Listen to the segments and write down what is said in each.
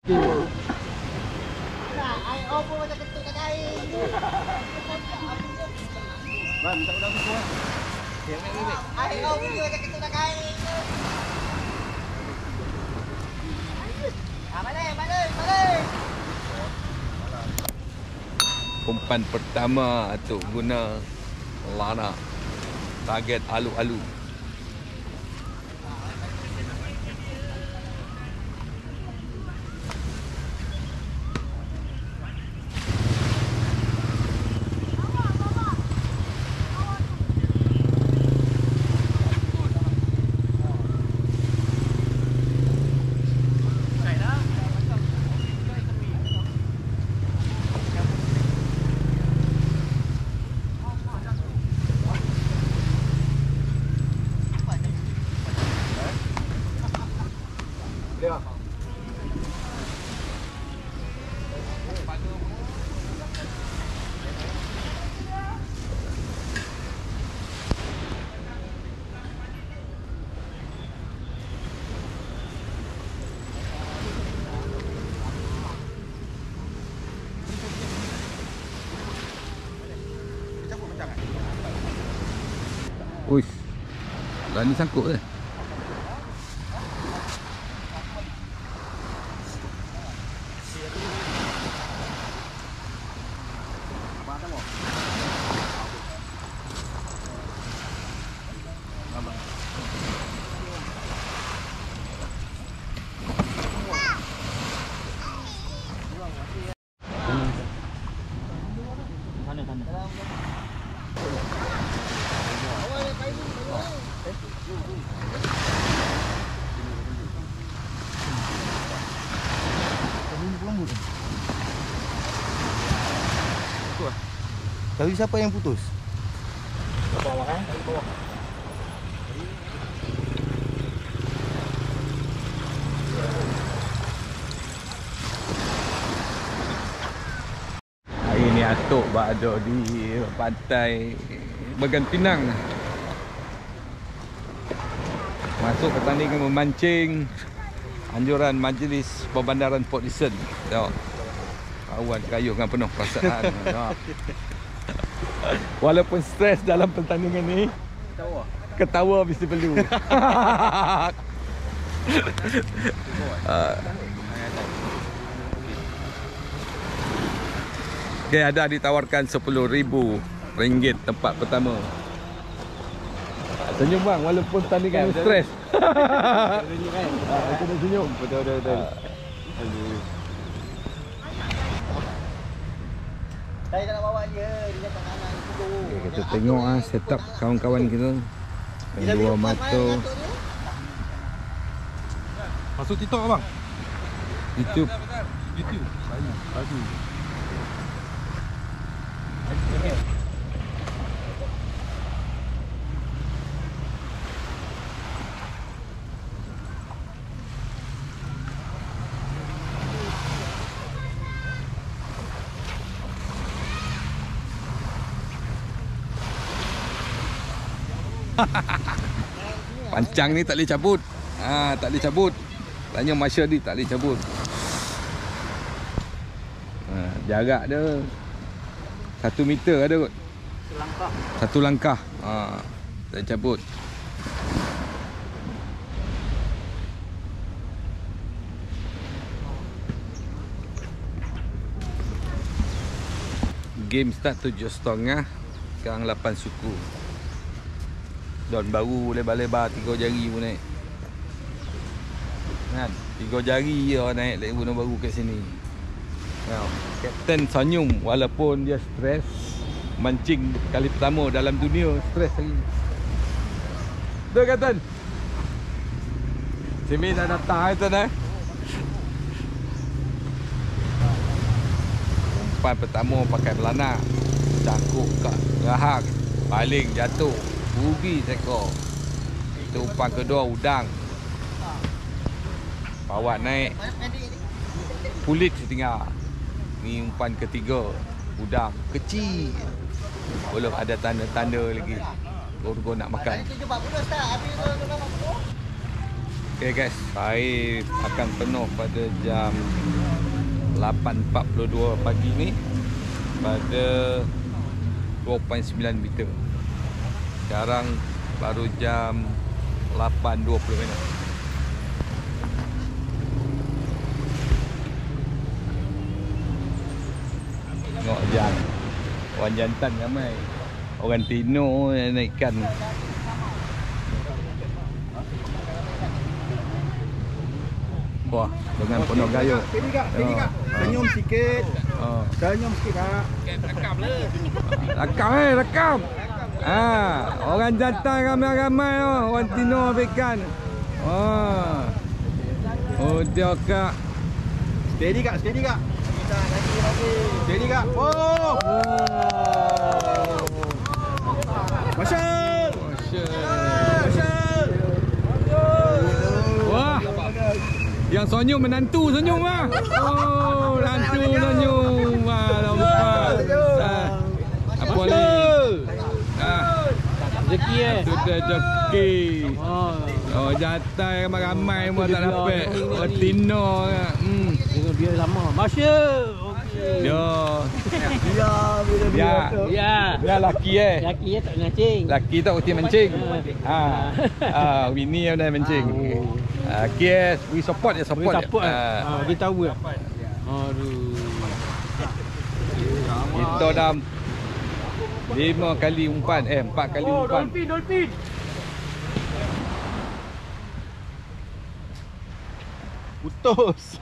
Ai opo macam ketuk kat kain. Bang, minta udang susu kan? Ai opo macam ketuk kat kain. Balik. Umpan pertama untuk guna Lana. Target alu-alu. Uish, lah ni sangkut ke? Tapi siapa yang putus? Bawah kan? Bawah. Hari ni Atuk berada di pantai Bagan Pinang. Masuk pertandingan memancing anjuran Majlis Perbandaran Port Dickson. Tengok. Kawan kayuh dengan penuh perasaan. Tengok. Walaupun stres dalam pertandingan ni, ketawa mesti perlu. Okay, ada ditawarkan RM10,000 tempat pertama. Senyum bang, walaupun pertandingan ni stres. Kena senyum. Betul. Saya tak nak bawa dia datang kanan dulu. Okay, kita tengok setup kawan-kawan kita. Yang dua mata. Masuk TikTok abang? YouTube. Pagi. Pancang ni tak boleh cabut. Tak boleh cabut. Tanya Masya ni tak boleh cabut. Jarak dia 1 meter ada kot. Satu langkah. Tak cabut. Game start 7.30. Sekarang 8 suku. Don baru lebar-lebar 3 jari pun naik. Kan? 3 jari je naik lagi gunung baru kat sini. Tengok. Kapten senyum walaupun dia stres. Mancing kali pertama dalam dunia, stres lagi. Betul Kapten? Simi dah datang Kapten Umpan pertama pakai belana. Cangkuk kat rahang. Baling jatuh. Rugi seekor. Itu umpan kedua udang. Bawa naik. Kulit setinggal. Ni umpan ketiga. Udang kecil. Belum ada tanda-tanda lagi. Gorgo nak makan. Okay guys, air akan penuh pada jam 8.42 pagi ni pada 2.9 meter. Sekarang baru jam 8.20 minit. Tengok jam. Orang jantan ramai. Orang Tino yang naikkan. Wah, dengan penuh gaya. Sini kak, sini kak. Senyum sikit. Senyum sikit kak. Rakam. Orang jantan ramai-ramai orang Tino ambilkan. Oh, dia kak. Steady kak, steady kak. Lagi. Steady kak. Oh. Masyal. Wah. Yang senyum menantu senyum ah. Oh, menantu senyum. Wah, nampak. Apa ni? Rezeki Sudah rezeki. Oh, jantan ramai-ramai pun tak dapat. Oh, Tino. Tengok dia lama. Masya. Okey. Dia laki Laki tak ngacing. Laki tak mesti mancing. Bini yang dah mancing. Okey, we support dia, support. Dia tahu ke? Aduh. Kita dah 5 kali umpan, 4 kali umpan. Dolphin. Putus.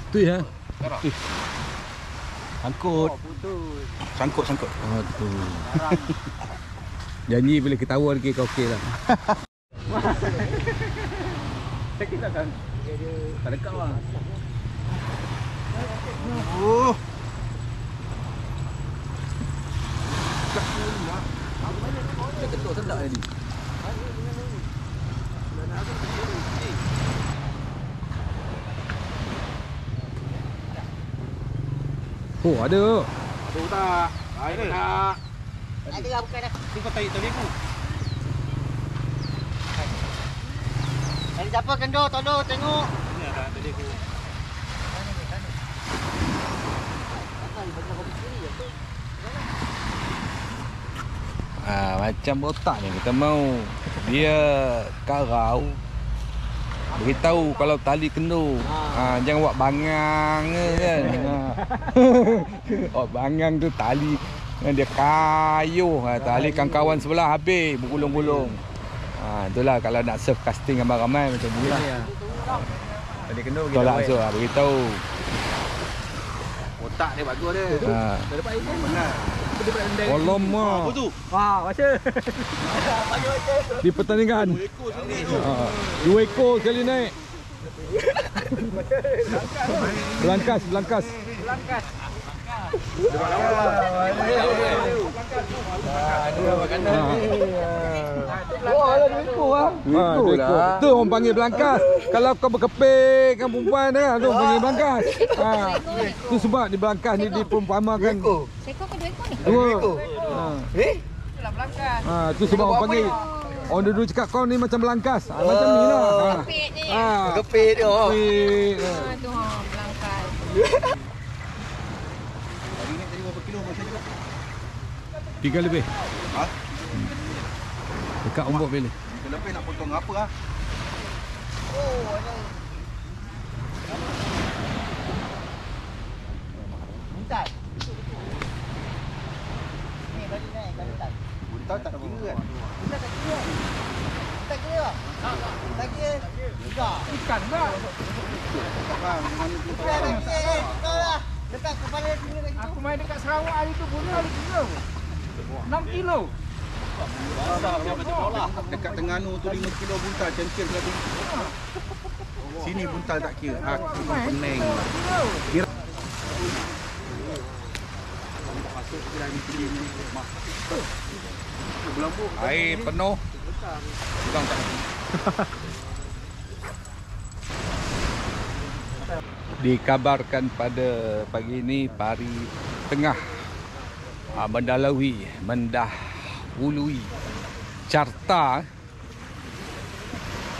Tu ya. Sangkut. Sangkut. Oh tu. Janji bila ketawa lagi kau okey lah. Kita kan. Tak dekat lah. Dia ketuk sedap tadi. Oh, ada. Ada tak? Air tak? Ada lah bukan dah. Tu kau tarik tali aku. Ada siapa kendor tolong tengok. Ini ada tali aku. Macam otak ni kita mau dia karau beritahu kalau tali kendur. Jangan buat bangang kan. Bangang tu tali dia kayuh. Tali kawan-kawan sebelah habis bergulung-gulung. Itulah kalau nak surf casting ramai-ramai macam ni lah. Tali kendur Kau langsung beritahu. Otak dia bagus dia. Tak dapat air kan? Benar. Alamak. Apa tu? Wah, macam. Di pertandingan 2 ekor sini tu. 2 ekor sekali naik. Belangkas. Ada 2 ekor ah. 2 ekor. Tu orang panggil belangkas. Kalau kau berkeping kan perempuan kan, tu orang panggil belangkas. Tu sebab di belangkas ni diperumpamakan. Seekor ke 2 ekor ni? 2 ekor. Itulah belangkas. Tu sebab orang panggil. Orang dulu cakap kau ni macam belangkas. Macam ni lah. Kepit ni. Kepit dia. Kepit. Tu belangkas. Hari ni tadi berapa kilo macam tu? 3 lebih. Ha? Dekat ombak bila. Lebih nak potong apa ah? Buntal. Ni balik naik buntal. Buntal tak kira kan? Buntal tak kira. Tak kira. Tak kira. Tidak. Ikan tak? Tak bang, mana tu Tak kira. Kau lah. Dekat kepala sini lagi tu. Aku main dekat Sarawak hari tu punya hari kilo. 6 kilo. dekat Terengganu tu 5 kilo buntal champion satu. Sini buntal tak kira. Aku pening. Kira Air penuh. Pulang tak. Dikabarkan pada pagi ini pari tengah mendahui Ului Carta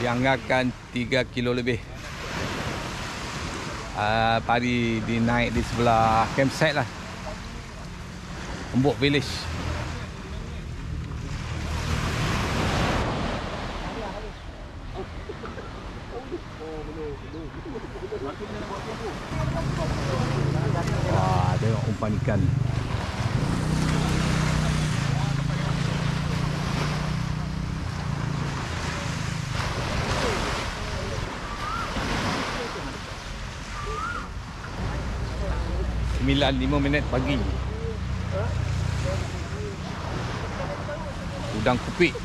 dianggarkan 3 kilo lebih. Pari dinaik di sebelah campsite lah, Embok Village. Wah, tengok umpan ikan. Sembilan 5 minit pagi. Udang kupik.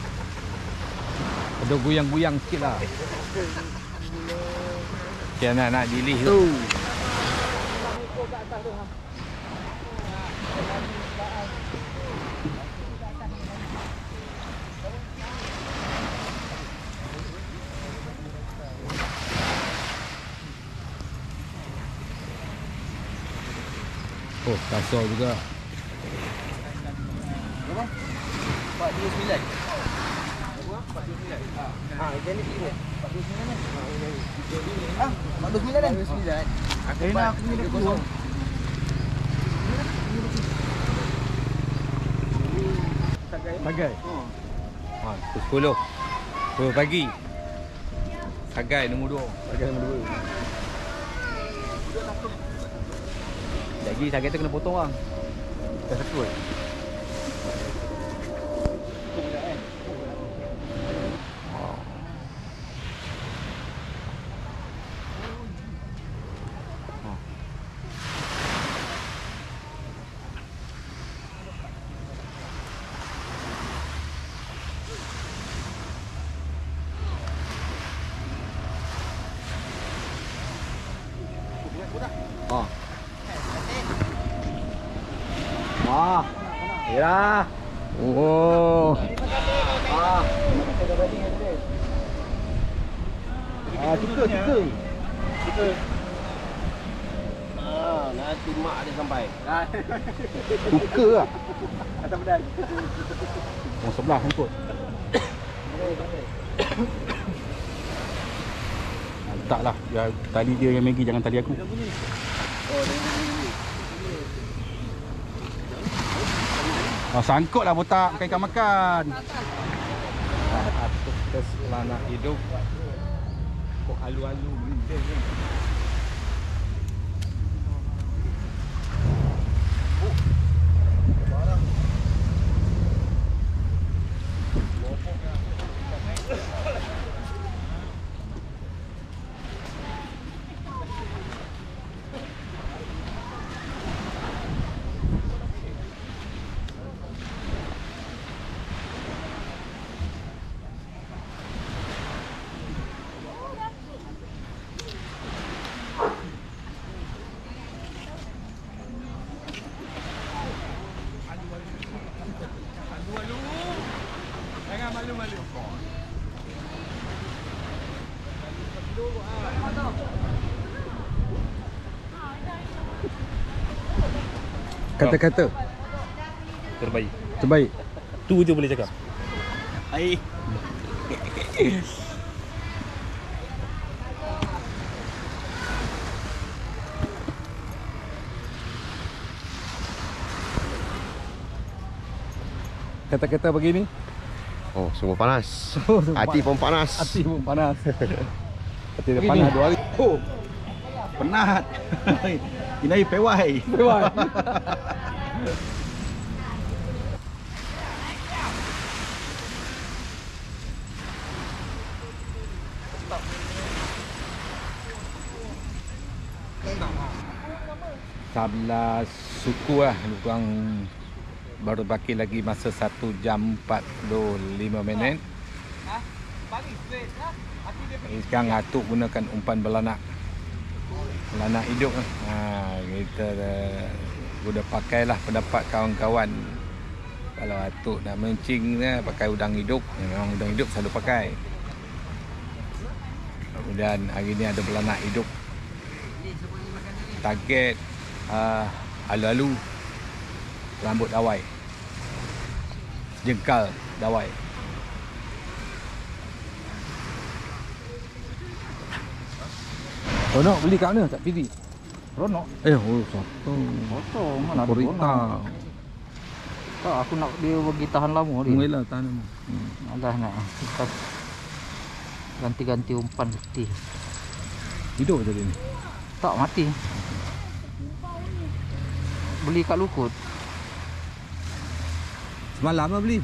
Ada goyang-goyang sikit lah. Okay, nak dilih tu. Oh, kasar juga. 429. Ikan ni kilo 429 ni. 429 kan? 429. Aku punya kosong. Sagai. Ha, 10 pagi. Sagai nombor 2. Sagai nombor 2. Lagi sagai tu kena potong bang. Dah sekut. Wah. Ya. Oh. Cuka. Nanti mak dia sampai. Suka lah. Atas pedan. Orang sebelah angkut. Taklah, biar tali dia yang Maggie, jangan tali aku. Sangkut lah botak bukan ikan makan. Atas lanak hidup. Kok alu-alu merinding ni. Jangan malu-malu. Kata-kata Terbaik. terbaik. Tu je boleh cakap. Air. Kata-kata begini. Oh, semua panas. Hati pun panas. Hati pun panas. Hati dah panas 2 hari. Oh. Penat. Ini air pewai. Pewai. Sebelas suku lah, lebih kurang baru baki lagi masa 1 jam 45 minit. Sekarang Atuk gunakan umpan belanak hidup. Kita sudah pakailah pendapat kawan-kawan. Kalau Atuk nak mancing pakai udang hidup, memang udang hidup selalu pakai. Kemudian hari ni ada belanak hidup. Target alu-alu, rambut awai. jengkal dawai. Ronok beli kat mana? Tak pilih. Ronok. Satu. Kosong mana ada Korita. ronok. Tak, aku nak dia bagi tahan lama dia. Mula tahan lama. Alah nak kita ganti-ganti umpan putih. Hidup tadi ni. Tak mati. Beli kat Lukut. Semalam lah beli.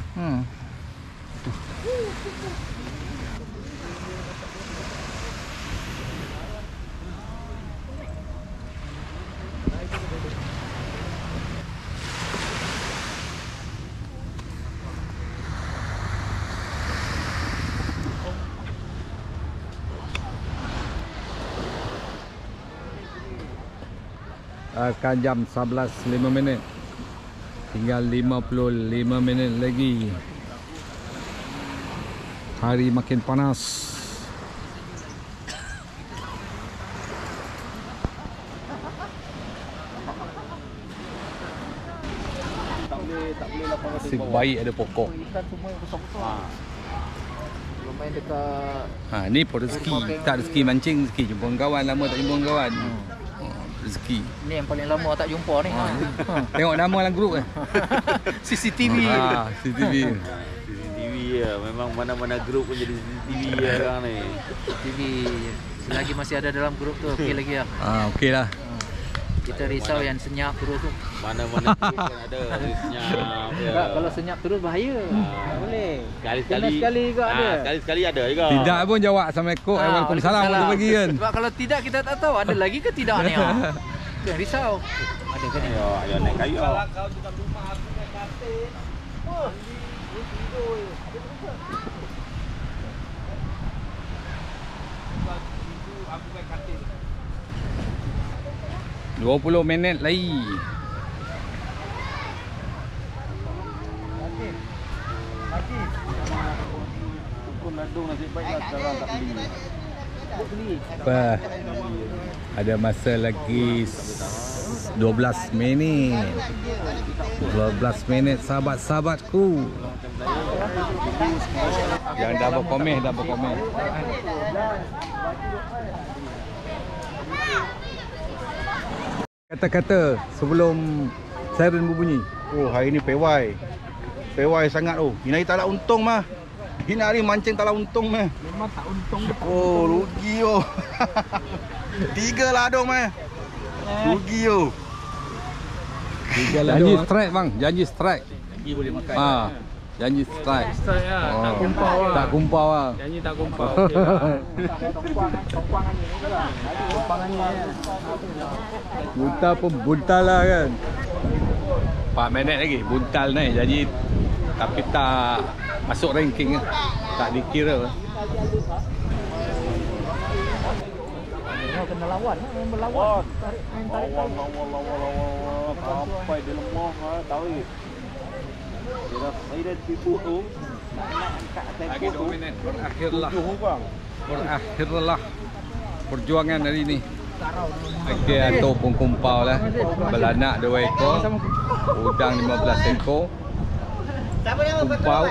Akan jam 11.05. Tinggal 55 minit lagi. Hari makin panas. Nasib baik ada pokok. Ikan semua yang besar-besar. Kalau main dekat Ni pun rezeki. Tak rezeki mancing, rezeki jumpa kawan. Lama tak jumpa kawan. Rezeki. ni yang paling lama tak jumpa ni. Tengok nama dalam grup kan. CCTV. CCTV. CCTV ya, memang mana-mana grup pun jadi CCTV ya sekarang ni. TV selagi masih ada dalam grup tu okey lagi lah. Okey lah. Kita risau yang senyap terus tu. Mana-mana grup kan ada senyap ya. Tak, kalau senyap terus bahaya. Tak boleh. Sekali-sekali Sekali juga ada. Sekali-sekali ada juga. Tidak pun jawab Assalamualaikum, Waalaikumsalam untuk bagi kan. Sebab kalau tidak kita tak tahu ada lagi ke tidak ni. Tu yang risau. Ada ke ni? Ayo naik kayu. Dua 20 minit lagi. Apa? Ada masa lagi 12 minit. 12 minit sahabat-sahabatku. Yang dah berkomen, Kata-kata sebelum siren berbunyi. Oh, hari ni pewai. Pewai sangat oh. Ini hari tak ada untung mah. Ini hari mancing tak ada untung mah. Memang tak untung betul. Oh, rugi oh. 3 ladung mah. Rugi oh. Janji strike bang, janji strike. Lagi boleh makan. Janji strike. Strike lah, tak kumpau lah. Tak kumpau lah. Janji tak kumpau. Okey lah. Buntal pun buntal lah kan. 4 minit lagi buntal naik. Jadi tapi tak masuk ranking lah. Tak dikira. Kena lawan, berlawan. Lawan. Sampai dia lemah tarik. Dia dah silent pipu tu. Nak angkat Lagi tempo 2 tu. minit berakhirlah. 7 orang. Berakhirlah perjuangan hari ini. Okey, ataupun kumpau lah. Belanak 2 ekor, udang 15 ekor. Siapa yang Kumpau.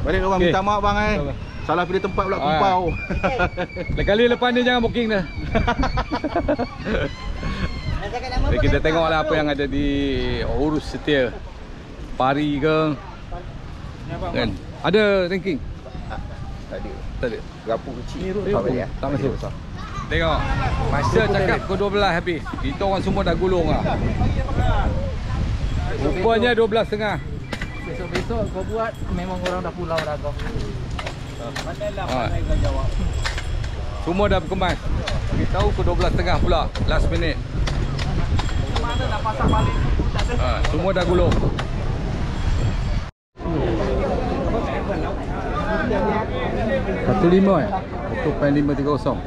Balik orang minta maaf bang Salah pilih tempat pula kumpau. Kali lepas ni jangan booking dah. Jadi kita tengoklah apa yang ada di Urus Setia. Pari ke? Kan? Ada ranking? Tak ada. Gapuk kecil. Tak masuk. Tengok. Masa cakap pukul 12 habis. Kita orang semua dah gulung lah. Rupanya 12.30. Besok-besok kau buat memang orang dah pulau dah kau. Semua dah berkemas. Beritahu pukul 12.30 pula. Last minute. Mana nak pasang balik? Semua dah gulung. Satu 5 eh? 1.530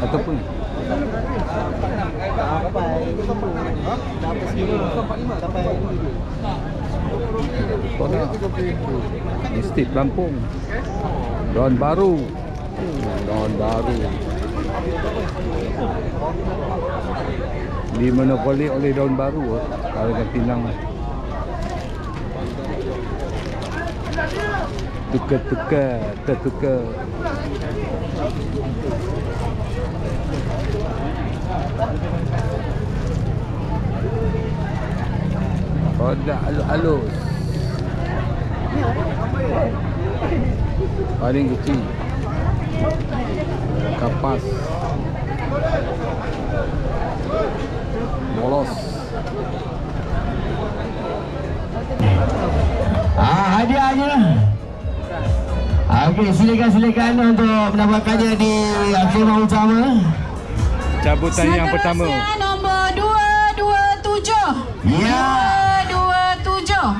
ataupun Estate Lampung. Daun baru. Daun baru. Dimonopoli oleh daun baru kalau kat Pinang. Tertukar. Roda halus. Paling kecil. Kapas. Bolos. Hadiahnya. Okey, silakan untuk mendapatkannya di khemah utama. Cabutan yang pertama. Nombor 227. Ya. 227.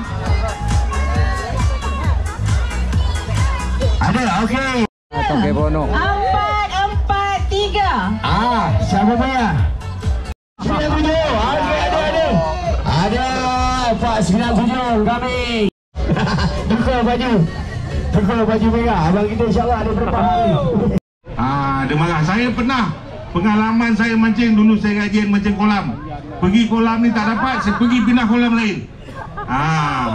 Ada, okey. Atau Kebono. 443. Siapa punya? 97. Okey, ada. Ada Pak 97 kami. Tukar baju merah. Abang kita insya-Allah ada berapa hari. Dia marah. Saya pernah pengalaman saya mancing dulu, saya kajian mancing kolam. Pergi kolam ni tak dapat, saya pergi pindah kolam lain.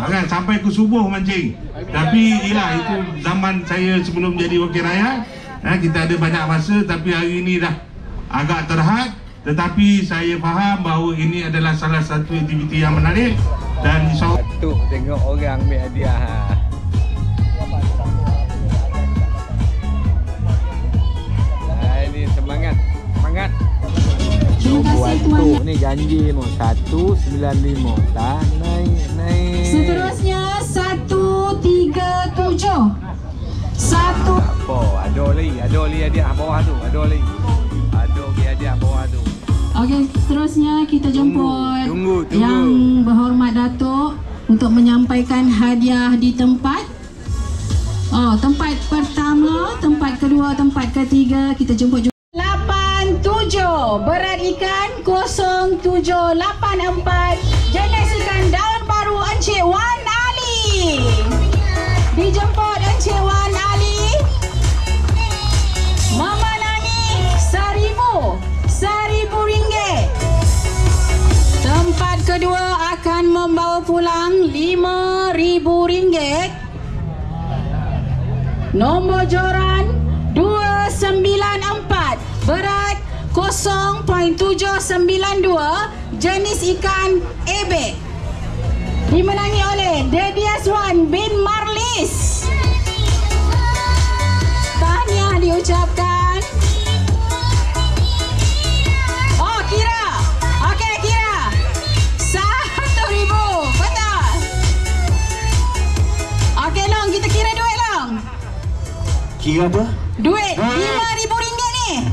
Kan sampai ke subuh mancing. Tapi ialah itu zaman saya sebelum jadi wakil rakyat. Kita ada banyak masa, tapi hari ini dah agak terhad. Tetapi saya faham bahawa ini adalah salah satu aktiviti yang menarik dan insya-Allah tengok orang ambil hadiah. Semangat. Terima kasih tuan. Ni janji mau 195. Tak naik. Seterusnya 137. Apa? Ada lagi hadiah bawah tu. Ada lagi hadiah bawah tu. Okey, seterusnya kita jemput Tunggu. Yang berhormat Datuk untuk menyampaikan hadiah di tempat. Tempat pertama, tempat kedua, tempat ketiga kita jemput juga. 87 berat ikan 0784 jenis ikan daun baru Encik Wan Ali. Dijemput Encik Wan Ali memenangi RM1,000. Tempat kedua akan membawa pulang RM5,000. Nombor joran 294 berat 0.792 jenis ikan ebek. Dimenangi oleh Dediaswan bin Marlis. Tahniah diucapkan. Kira. Okey, kira. 1,000. Betul. Okey, Long, kita kira duit, Long. Kira apa? Duit RM5,000 ni.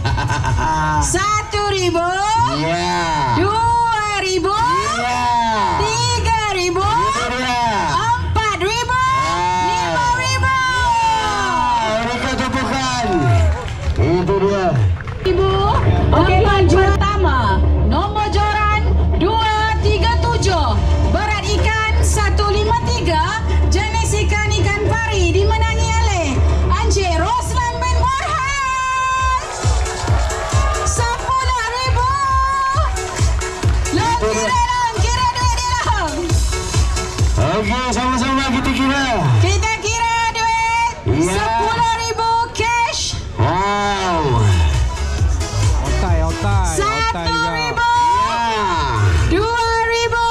1,000. Ya. 2,000. Ya. 3,000. 4,000. 5,000. Mereka tumpukan. Itu dia. Ibu. Okey, laju pertama. Nombor joran 237. Berat ikan 153. Jenis ikan pari. Dimenangi oleh Encik Roslan bin Burhan. 10,000. Long, kira duit dia, Long. Okey, sama-sama kita kira. Kita kira duit. Ya. 10,000 cash. Wow. Otai 1,000. Ya. 2,000.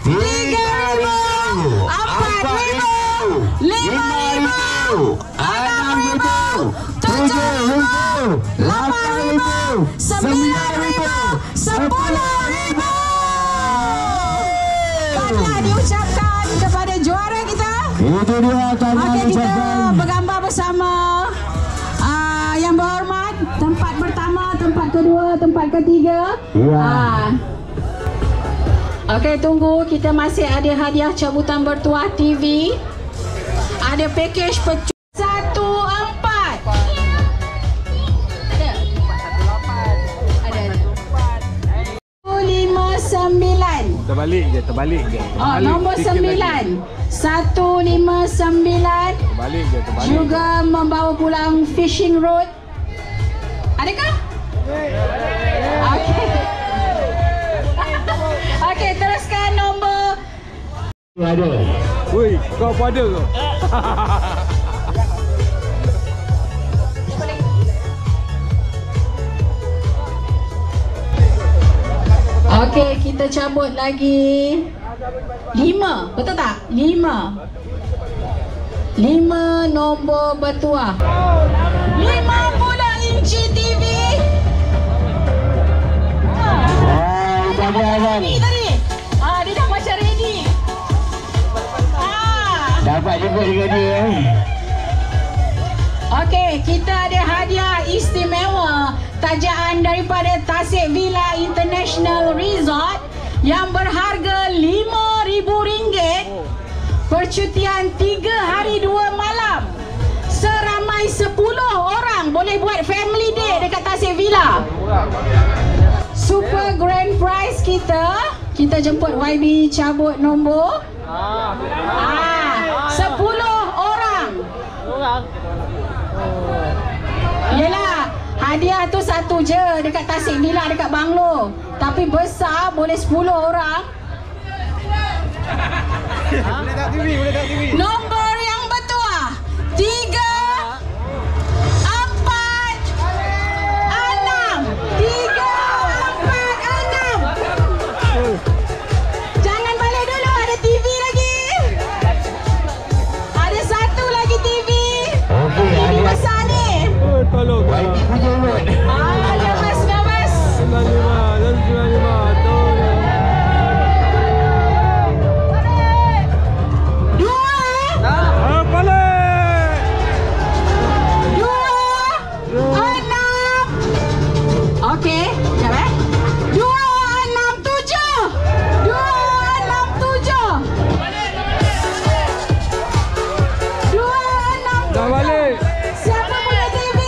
3,000. 4,000. 5,000. 6,000. 7,000. 8,000. 9,000. 10,000. Tahniah diucapkan kepada juara kita. Itu dia tahniah Okey, kita diucapkan. bergambar bersama yang berhormat. Tempat pertama, tempat kedua, tempat ketiga. Ya. Okey, tunggu. Kita masih ada hadiah cabutan bertuah TV. Ada package 14. Ada. 159. Terbalik je. Nombor 9. 159. Terbalik je. Juga membawa pulang fishing rod. Adakah? Okey. Okey, teruskan nombor. Ada. Woi, kau apa ada kau? Okey, kita cabut lagi 5, betul tak? 5 nombor bertuah. 50 inci TV. Ready tadi. Dia dah macam ready. Dapat juga dia. Okey, kita ada hadiah istimewa tajaan daripada Tasik Villa International Resort yang berharga RM5,000. Percutian 3 hari 2 malam. Seramai 10 orang boleh buat family day dekat Tasik Villa. Super grand prize kita jemput YB cabut nombor 10 orang. Yelah, hadiah tu satu je dekat Tasik Villa dekat Banglo. Tapi besar boleh 10 orang. Boleh tak TV? Boleh tak TV? Nombor yang bertuah 3, 4, 6. 3, 4, 6. Jangan balik dulu, ada TV lagi. Ada satu lagi TV. TV besar ni. Oh, tolong. Lepas. 95, tolong. 2, 6. Okey, jap 267. 267. 267. Dah balik. Siapa punya TV?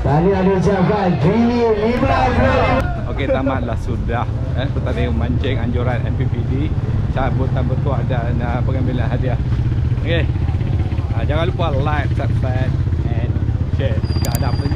Tadi ada ucapkan Okey, tamatlah sudah pertandingan mancing anjuran MPPD, cabutan bertuah dan pengambilan hadiah. Okey. Jangan lupa like, subscribe and share. Jika ada apa-apa